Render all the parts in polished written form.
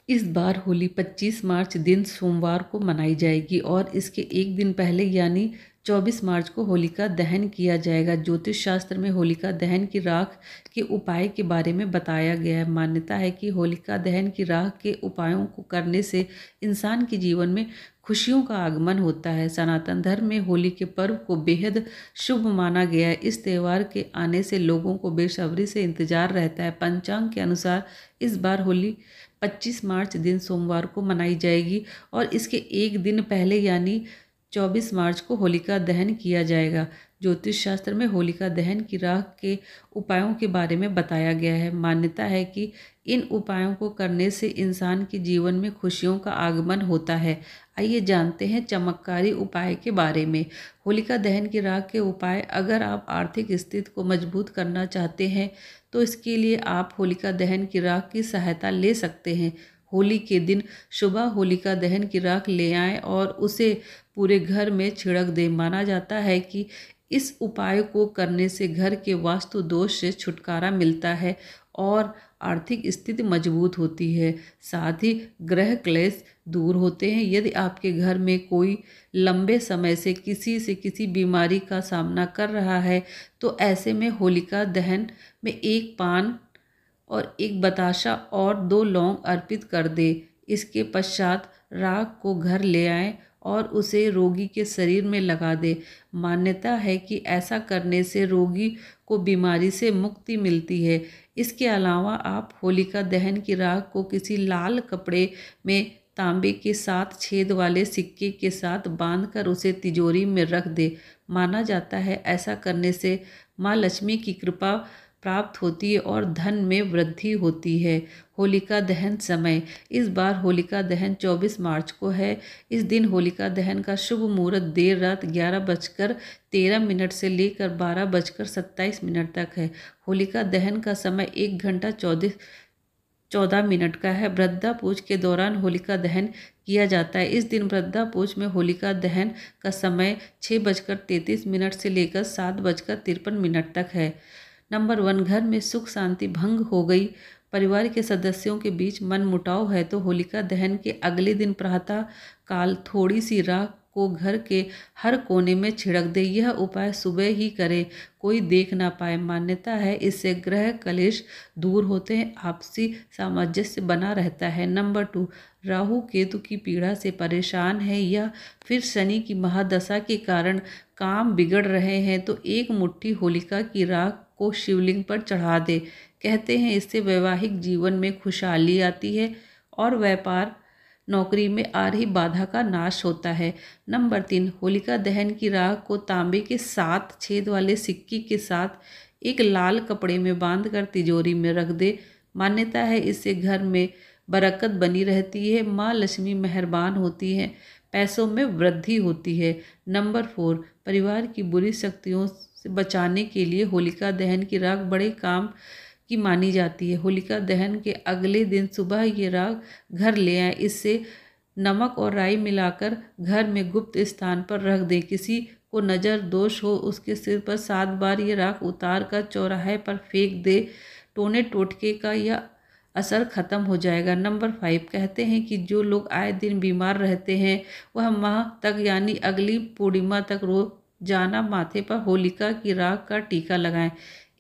इस बार होली 25 मार्च दिन सोमवार को मनाई जाएगी और इसके एक दिन पहले यानी 24 मार्च को होलिका दहन किया जाएगा। ज्योतिष शास्त्र में होलिका दहन की राख के उपाय के बारे में बताया गया है। मान्यता है कि होलिका दहन की राख के उपायों को करने से इंसान के जीवन में खुशियों का आगमन होता है। सनातन धर्म में होली के पर्व को बेहद शुभ माना गया है। इस त्यौहार के आने से लोगों को बेसब्री से इंतजार रहता है। पंचांग के अनुसार इस बार होली 25 मार्च दिन सोमवार को मनाई जाएगी और इसके एक दिन पहले यानी 24 मार्च को होलिका दहन किया जाएगा। ज्योतिष शास्त्र में होलिका दहन की राख के उपायों के बारे में बताया गया है। मान्यता है कि इन उपायों को करने से इंसान के जीवन में खुशियों का आगमन होता है। आइए जानते हैं चमत्कारी उपाय के बारे में। होलिका दहन की राख के उपाय। अगर आप आर्थिक स्थिति को मजबूत करना चाहते हैं तो इसके लिए आप होलिका दहन की राख की सहायता ले सकते हैं। होली के दिन सुबह होलिका दहन की राख ले आएं और उसे पूरे घर में छिड़क दें। माना जाता है कि इस उपाय को करने से घर के वास्तु दोष से छुटकारा मिलता है और आर्थिक स्थिति मजबूत होती है। साथ ही ग्रह क्लेश दूर होते हैं। यदि आपके घर में कोई लंबे समय से किसी बीमारी का सामना कर रहा है तो ऐसे में होलिका दहन में एक पान और एक बताशा और 2 लौंग अर्पित कर दे। इसके पश्चात राख को घर ले आएं और उसे रोगी के शरीर में लगा दे। मान्यता है कि ऐसा करने से रोगी को बीमारी से मुक्ति मिलती है। इसके अलावा आप होलिका दहन की राख को किसी लाल कपड़े में तांबे के 7 छेद वाले सिक्के के साथ बांधकर उसे तिजोरी में रख दे। माना जाता है ऐसा करने से माँ लक्ष्मी की कृपा प्राप्त होती है और धन में वृद्धि होती है। होलिका दहन समय। इस बार होलिका दहन 24 मार्च को है। इस दिन होलिका दहन का शुभ मुहूर्त देर रात 11:13 से लेकर 12:27 तक है। होलिका दहन का समय 1 घंटा 14 मिनट का है। वृद्धापूज के दौरान होलिका दहन किया जाता है। इस दिन वृद्धापूज में होलिका दहन का समय 6:33 से लेकर 7:53 तक है। नंबर 1, घर में सुख शांति भंग हो गई, परिवार के सदस्यों के बीच मनमुटाव है तो होलिका दहन के अगले दिन प्रातः काल थोड़ी सी राख को घर के हर कोने में छिड़क दे। यह उपाय सुबह ही करें, कोई देख ना पाए। मान्यता है इससे ग्रह कलेश दूर होते हैं, आपसी सामंजस्य बना रहता है। नंबर 2, राहु केतु की पीड़ा से परेशान है या फिर शनि की महादशा के कारण काम बिगड़ रहे हैं तो एक मुट्ठी होलिका की राख को शिवलिंग पर चढ़ा दे। कहते हैं इससे वैवाहिक जीवन में खुशहाली आती है और व्यापार नौकरी में आ रही बाधा का नाश होता है। नंबर 3, होलिका दहन की राख को तांबे के 7 छेद वाले सिक्के के साथ एक लाल कपड़े में बांधकर तिजोरी में रख दे। मान्यता है इससे घर में बरकत बनी रहती है, माँ लक्ष्मी मेहरबान होती हैं, पैसों में वृद्धि होती है। नंबर 4, परिवार की बुरी शक्तियों से बचाने के लिए होलिका दहन की राख बड़े काम की मानी जाती है। होलिका दहन के अगले दिन सुबह ये राख घर ले आएं। इससे नमक और राई मिलाकर घर में गुप्त स्थान पर रख दें। किसी को नज़र दोष हो उसके सिर पर 7 बार ये राख उतार कर चौराहे पर फेंक दे। टोने टोटके का यह असर खत्म हो जाएगा। नंबर 5, कहते हैं कि जो लोग आए दिन बीमार रहते हैं वह माह तक यानी अगली पूर्णिमा तक रोजाना माथे पर होलिका की राख का टीका लगाएं।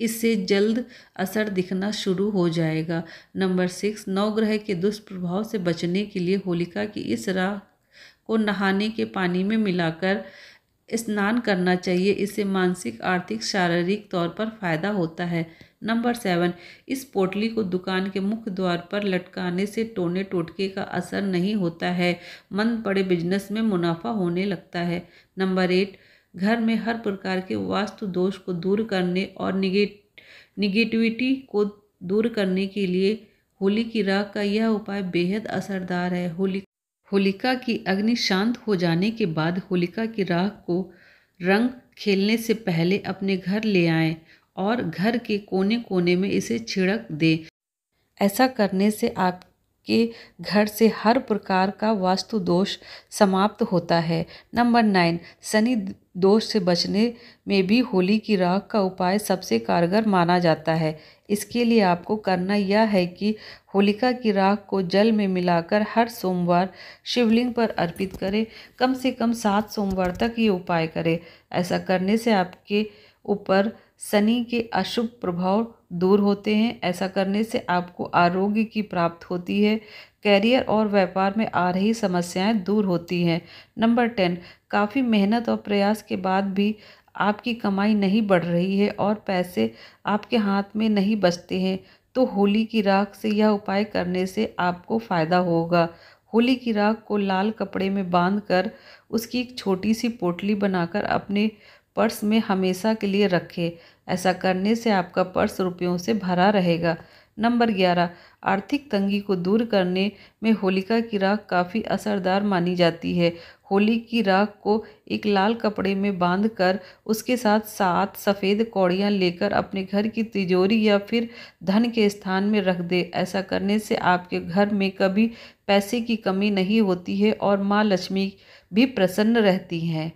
इससे जल्द असर दिखना शुरू हो जाएगा। नंबर 6, नवग्रह के दुष्प्रभाव से बचने के लिए होलिका की इस राख को नहाने के पानी में मिलाकर स्नान करना चाहिए। इससे मानसिक आर्थिक शारीरिक तौर पर फायदा होता है। नंबर 7, इस पोटली को दुकान के मुख्य द्वार पर लटकाने से टोने टोटके का असर नहीं होता है, मंद पड़े बिजनेस में मुनाफा होने लगता है। नंबर 8, घर में हर प्रकार के वास्तु दोष को दूर करने और निगेटिविटी को दूर करने के लिए होली की राख का यह उपाय बेहद असरदार है। होलिका की अग्नि शांत हो जाने के बाद होलिका की राख को रंग खेलने से पहले अपने घर ले आएं और घर के कोने कोने में इसे छिड़क दें। ऐसा करने से आप आपके घर से हर प्रकार का वास्तु दोष समाप्त होता है। नंबर 9, शनि दोष से बचने में भी होली की राख का उपाय सबसे कारगर माना जाता है। इसके लिए आपको करना यह है कि होलिका की राख को जल में मिलाकर हर सोमवार शिवलिंग पर अर्पित करें। कम से कम 7 सोमवार तक ये उपाय करें। ऐसा करने से आपके ऊपर शनि के अशुभ प्रभाव दूर होते हैं। ऐसा करने से आपको आरोग्य की प्राप्ति होती है। कैरियर और व्यापार में आ रही समस्याएं दूर होती हैं। नंबर 10, काफ़ी मेहनत और प्रयास के बाद भी आपकी कमाई नहीं बढ़ रही है और पैसे आपके हाथ में नहीं बचते हैं, तो होली की राख से यह उपाय करने से आपको फ़ायदा होगा। होली की राख को लाल कपड़े में बांधकर उसकी एक छोटी सी पोटली बनाकर अपने पर्स में हमेशा के लिए रखें। ऐसा करने से आपका पर्स रुपयों से भरा रहेगा। नंबर 11, आर्थिक तंगी को दूर करने में होलिका की राख काफ़ी असरदार मानी जाती है। होली की राख को एक लाल कपड़े में बांधकर उसके साथ 7 सफ़ेद कौड़ियाँ लेकर अपने घर की तिजोरी या फिर धन के स्थान में रख दे। ऐसा करने से आपके घर में कभी पैसे की कमी नहीं होती है और माँ लक्ष्मी भी प्रसन्न रहती हैं।